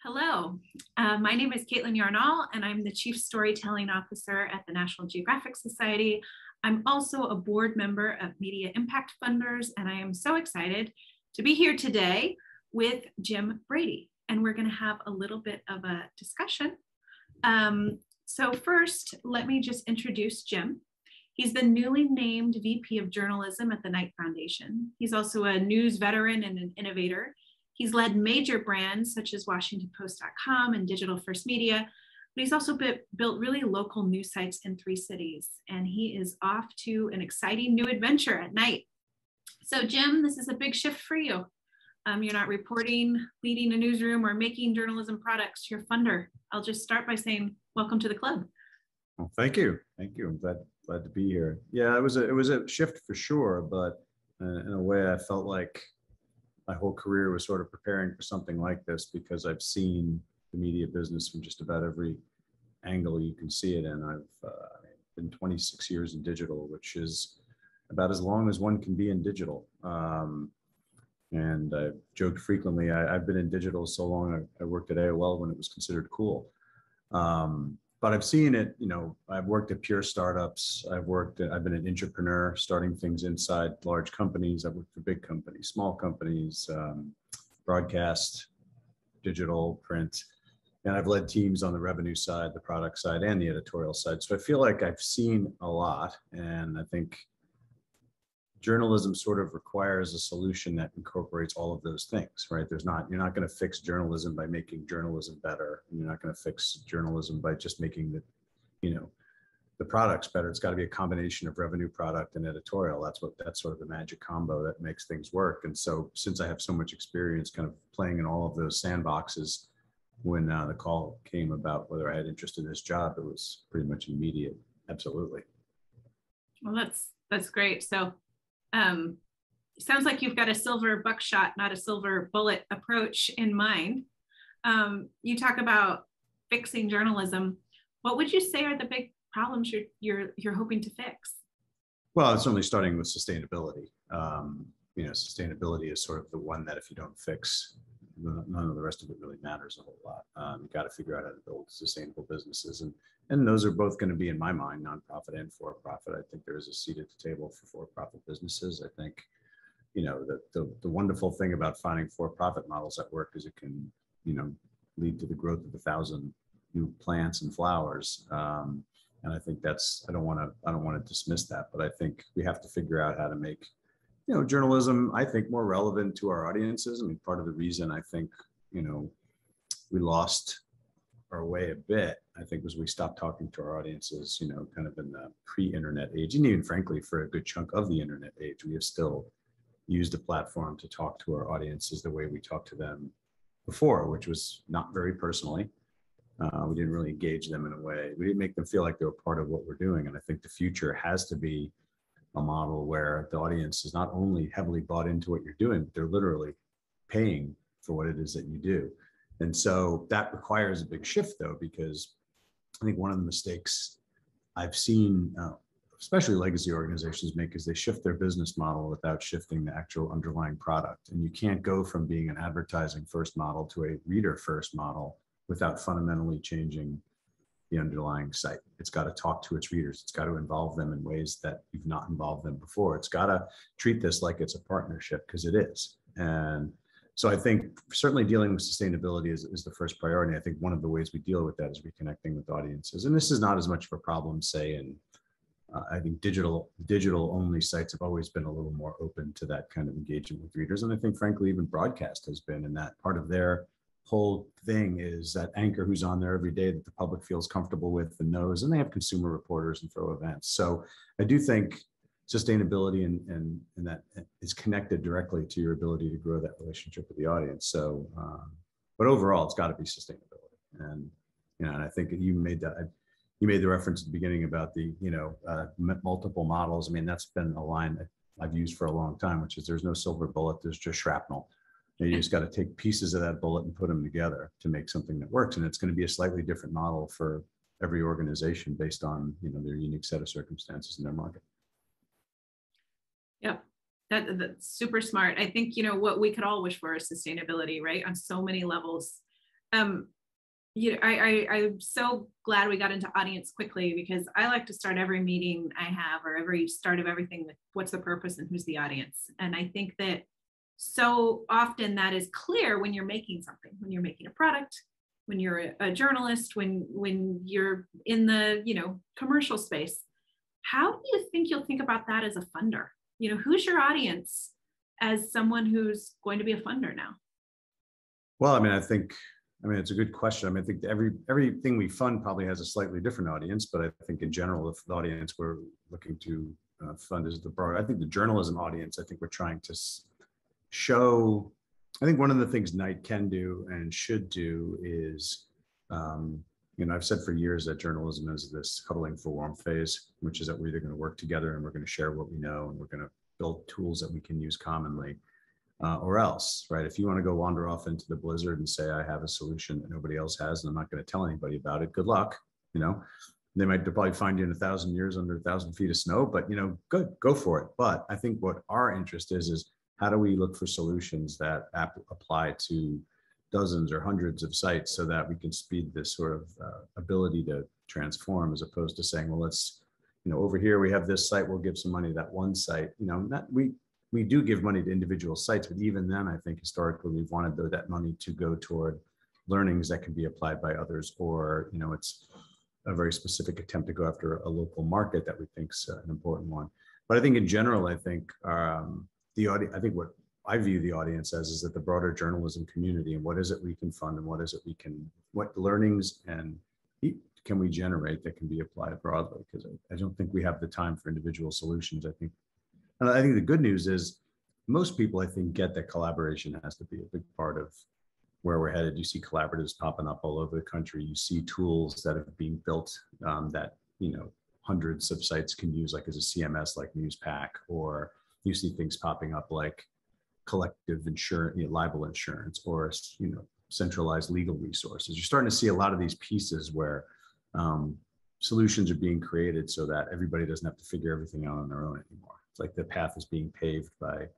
Hello, my name is Kaitlin Yarnall, and I'm the Chief Storytelling Officer at the National Geographic Society. I'm also a board member of Media Impact Funders, and I am so excited to be here today with Jim Brady. And we're going to have a little bit of a discussion. So first, let me just introduce Jim. He's the newly named VP of Journalism at the Knight Foundation. He's also a news veteran and an innovator. He's led major brands such as WashingtonPost.com and Digital First Media, but he's also built really local news sites in 3 cities, and he is off to an exciting new adventure at Knight. So Jim, this is a big shift for you. You're not reporting, leading a newsroom, or making journalism products. You're a funder. I'll just start by saying, welcome to the club. Well, thank you. Thank you. I'm glad to be here. Yeah, it was a shift for sure, but in a way I felt like my whole career was sort of preparing for something like this because I've seen the media business from just about every angle you can see it in. I've been 26 years in digital, which is about as long as one can be in digital. And I've joked frequently, I've been in digital so long, I worked at AOL when it was considered cool. But I've seen it, I've worked at pure startups. I've been an entrepreneur starting things inside large companies. I've worked for big companies, small companies, broadcast, digital, print. And I've led teams on the revenue side, the product side, and the editorial side. So I feel like I've seen a lot. And I think journalism sort of requires a solution that incorporates all of those things, right? You're not going to fix journalism by making journalism better. And you're not going to fix journalism by just making the products better. It's got to be a combination of revenue, product, and editorial. That's sort of the magic combo that makes things work. And so since I have so much experience kind of playing in all of those sandboxes, when the call came about whether I had interest in this job, it was pretty much immediate. Absolutely. Well, that's great. So it sounds like you've got a silver buckshot, not a silver bullet approach in mind. You talk about fixing journalism. What would you say are the big problems you're hoping to fix? Well, it's certainly starting with sustainability. Sustainability is sort of the one that if you don't fix, none of the rest of it really matters a whole lot. You've got to figure out how to build sustainable businesses. And those are both going to be, in my mind, nonprofit and for-profit. I think there is a seat at the table for for-profit businesses. I think, the wonderful thing about finding for-profit models that work is it can, lead to the growth of 1,000 new plants and flowers. And I think I don't want to dismiss that, but I think we have to figure out how to make, journalism, I think, more relevant to our audiences. I mean, part of the reason I think, we lost our way a bit, I think, was we stopped talking to our audiences, kind of in the pre-internet age. And even frankly, for a good chunk of the internet age, we have still used a platform to talk to our audiences the way we talked to them before, which was not very personally. We didn't really engage them in a way. We didn't make them feel like they were part of what we're doing. And I think the future has to be a model where the audience is not only heavily bought into what you're doing, but they're literally paying for what it is that you do. And so that requires a big shift, though, because I think one of the mistakes I've seen, especially legacy organizations make, is they shift their business model without shifting the actual underlying product. And you can't go from being an advertising first model to a reader first model without fundamentally changing the underlying site. It's got to talk to its readers. It's got to involve them in ways that you've not involved them before. It's got to treat this like it's a partnership, because it is. And so I think certainly dealing with sustainability is the first priority. I think one of the ways we deal with that is reconnecting with audiences. And this is not as much of a problem, say, in I think digital only sites have always been a little more open to that kind of engagement with readers. And I think, frankly, even broadcast has been, and that part of their whole thing is that anchor who's on there every day that the public feels comfortable with and knows, and they have consumer reporters and throw events. So I do think sustainability and that is connected directly to your ability to grow that relationship with the audience. So, but overall, it's got to be sustainability. And, and I think you made the reference at the beginning about the, multiple models. I mean, that's been a line that I've used for a long time, which is there's no silver bullet, there's just shrapnel. You just got to take pieces of that bullet and put them together to make something that works. And it's going to be a slightly different model for every organization based on, their unique set of circumstances in their market. Yep. That's super smart. I think, what we could all wish for is sustainability, right? On so many levels. I'm so glad we got into audience quickly, because I like to start every meeting I have, or every start of everything, with what's the purpose and who's the audience. And I think that so often that is clear when you're making something, when you're making a product, when you're a journalist, when you're in the, commercial space. How do you think you'll think about that as a funder? Who's your audience as someone who's going to be a funder now? Well, it's a good question. I think everything we fund probably has a slightly different audience, but I think in general, if the audience we're looking to fund is the broader, I think the journalism audience, I think we're trying to show, I think one of the things Knight can do and should do is, I've said for years that journalism is this huddling for warm phase, which is that we're either going to work together and we're going to share what we know and we're going to build tools that we can use commonly, or else, right? If you want to go wander off into the blizzard and say, I have a solution that nobody else has and I'm not going to tell anybody about it, good luck. They might probably find you in 1,000 years under 1,000 feet of snow, but good, go for it. But I think what our interest is how do we look for solutions that apply to dozens or hundreds of sites so that we can speed this sort of ability to transform, as opposed to saying, well, let's, over here we have this site, we'll give some money to that one site. We do give money to individual sites, but even then, I think historically we've wanted that money to go toward learnings that can be applied by others, or it's a very specific attempt to go after a local market that we think is an important one. But I think in general, I think what I view the audience as is that the broader journalism community, and what is it we can fund, and what learnings and can we generate that can be applied broadly? Because I don't think we have the time for individual solutions. I think the good news is most people, I think, get that collaboration has to be a big part of where we're headed. You see collaboratives popping up all over the country. You see tools that are being built that hundreds of sites can use, like as a CMS, like Newspack, or you see things popping up like collective insurance, libel insurance, or centralized legal resources. You're starting to see a lot of these pieces where solutions are being created so that everybody doesn't have to figure everything out on their own anymore. It's like the path is being paved by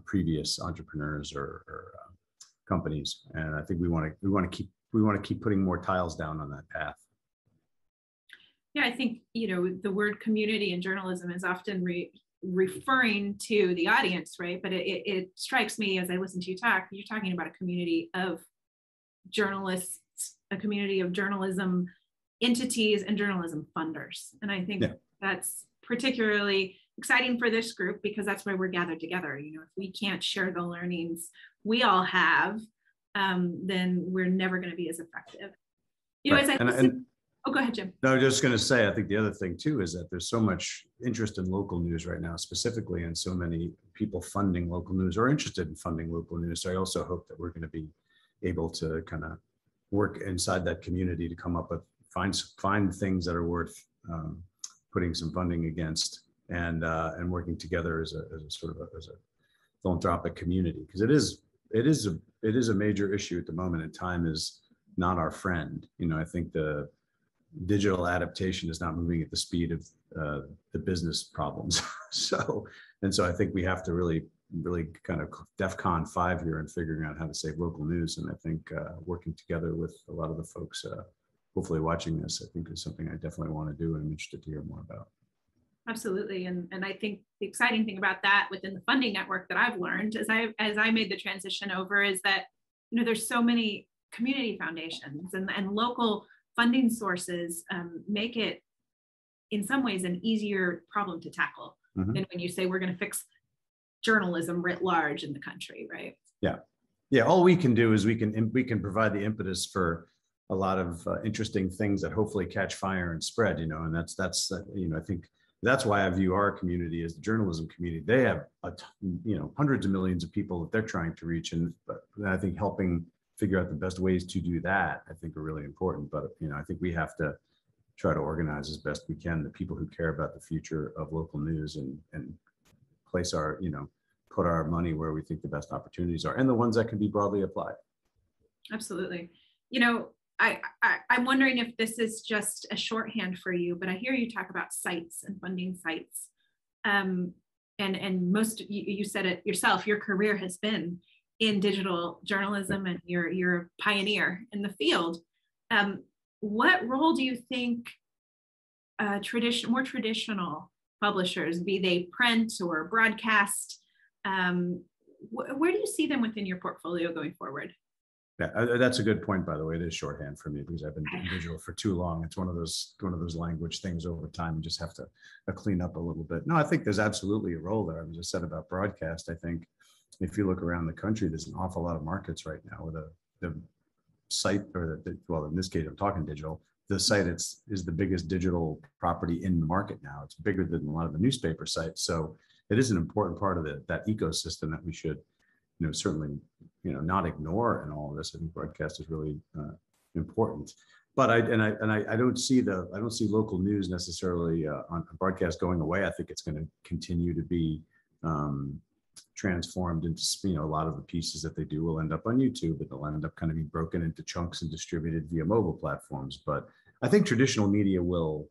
previous entrepreneurs or companies, and I think we want to keep putting more tiles down on that path. Yeah, I think the word community in journalism is often referring to the audience, right? But it strikes me as I listen to you talk, you're talking about a community of journalists, a community of journalism entities and journalism funders. And I think that's particularly exciting for this group, because that's why we're gathered together. If we can't share the learnings we all have, then we're never going to be as effective. Oh, go ahead, Jim. No, I'm just going to say, I think the other thing too is that there's so much interest in local news right now, specifically, and so many people funding local news or interested in funding local news. So I also hope that we're going to be able to kind of work inside that community to come up with, find things that are worth putting some funding against, and working together as a philanthropic community, because it is a major issue at the moment, and time is not our friend. I think the digital adaptation is not moving at the speed of the business problems. So I think we have to really kind of DEFCON 5 here and figuring out how to save local news. And I think working together with a lot of the folks hopefully watching this, I think is something I definitely want to do, and I'm interested to hear more about. Absolutely. And I think the exciting thing about that within the funding network that I've learned as I made the transition over is that, there's so many community foundations and local funding sources make it in some ways an easier problem to tackle than when you say we're going to fix journalism writ large in the country, right? Yeah. All we can do is we can provide the impetus for a lot of interesting things that hopefully catch fire and spread, and that's I think that's why I view our community as the journalism community. They have hundreds of millions of people that they're trying to reach, and I think helping figure out the best ways to do that, I think, are really important. But I think we have to try to organize as best we can the people who care about the future of local news and place our put our money where we think the best opportunities are, and the ones that can be broadly applied. Absolutely. I'm wondering if this is just a shorthand for you, but I hear you talk about sites and funding sites. And most, you said it yourself, your career has been in digital journalism, and you're a pioneer in the field. What role do you think more traditional publishers, be they print or broadcast, where do you see them within your portfolio going forward? Yeah, that's a good point, by the way. It is shorthand for me because I've been doing digital for too long. It's one of those language things over time. You just have to clean up a little bit. No, I think there's absolutely a role there. I just said about broadcast. I think if you look around the country, there's an awful lot of markets right now where the site, or well, in this case, I'm talking digital. The site is the biggest digital property in the market now. It's bigger than a lot of the newspaper sites. So it is an important part of that ecosystem that we should, certainly, not ignore in all of this. I think broadcast is really important. But I don't see local news necessarily on broadcast going away. I think it's going to continue to be transformed into, a lot of the pieces that they do will end up on YouTube, but they'll end up kind of being broken into chunks and distributed via mobile platforms. But I think traditional media will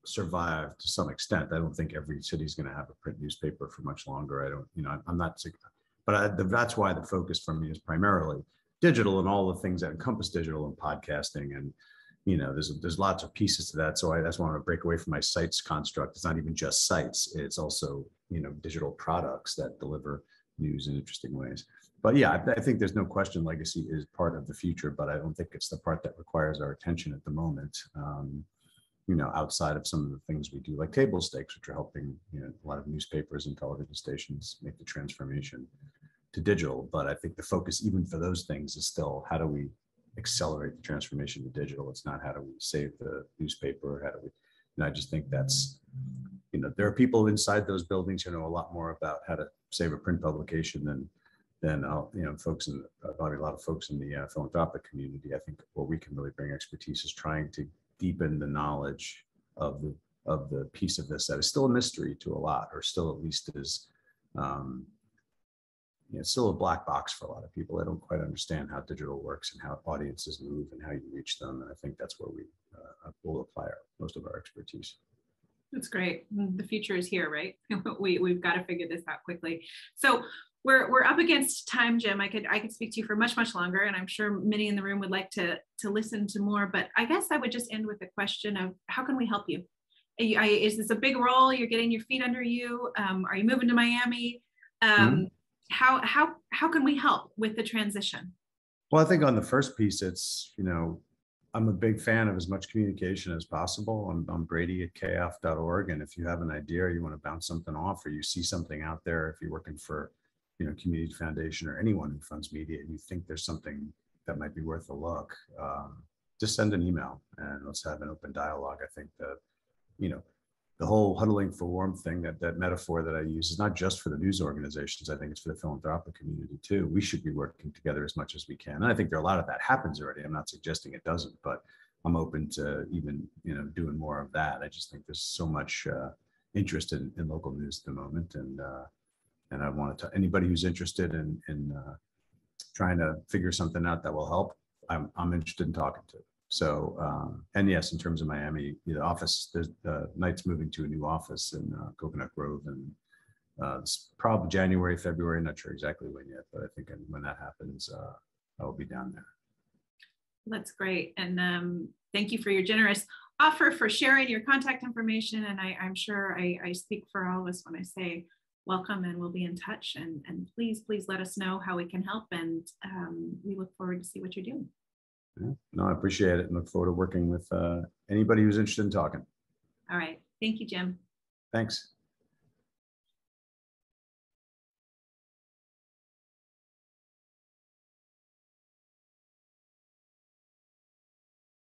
survive to some extent. I don't think every city is going to have a print newspaper for much longer. I don't, I'm not, but that's why the focus for me is primarily digital and all the things that encompass digital and podcasting. And, there's lots of pieces to that. So that's why I want to break away from my sites construct. It's not even just sites. It's also, digital products that deliver news in interesting ways. But yeah, I think there's no question legacy is part of the future, but I don't think it's the part that requires our attention at the moment. Outside of some of the things we do, like table stakes, which are helping, a lot of newspapers and television stations make the transformation to digital. But I think the focus, even for those things, is still how do we accelerate the transformation to digital? It's not how do we save the newspaper, or how do we, I just think that's, there are people inside those buildings who know a lot more about how to save a print publication than folks in probably a lot of folks in the philanthropic community. I think what we can really bring expertise is trying to deepen the knowledge of the piece of this that is still a mystery to a lot, or still at least is it's still a black box for a lot of people. They don't quite understand how digital works and how audiences move and how you reach them. And I think that's where we will apply most of our expertise. That's great. The future is here, right? We've got to figure this out quickly. So we're up against time, Jim. I could speak to you for much, much longer, and I'm sure many in the room would like to listen to more. But I guess I would just end with a question of, how can we help you? Is this a big role? You're getting your feet under you. Are you moving to Miami? How can we help with the transition? Well, I think on the first piece, it's, I'm a big fan of as much communication as possible. I'm Brady at kaf.org. And if you have an idea, or you want to bounce something off, or you see something out there, if you're working for, community foundation or anyone who funds media, and you think there's something that might be worth a look, just send an email and let's have an open dialogue. I think that, the whole huddling for warmth thing, that metaphor that I use, is not just for the news organizations. I think it's for the philanthropic community too. We should be working together as much as we can. And I think there are a lot of that happens already. I'm not suggesting it doesn't, but I'm open to even, doing more of that. I just think there's so much interest in local news at the moment. And I wanted to, anybody who's interested in trying to figure something out that will help, I'm interested in talking to. So, and yes, in terms of Miami, the office, there's Knight's moving to a new office in Coconut Grove, and it's probably January, February, not sure exactly when yet, but I think when that happens, I will be down there. That's great. And thank you for your generous offer, for sharing your contact information. And I'm sure I speak for all of us when I say welcome, and we'll be in touch. And please let us know how we can help. And we look forward to see what you're doing. Yeah. No, I appreciate it, and look forward to working with anybody who's interested in talking. All right. Thank you, Jim. Thanks.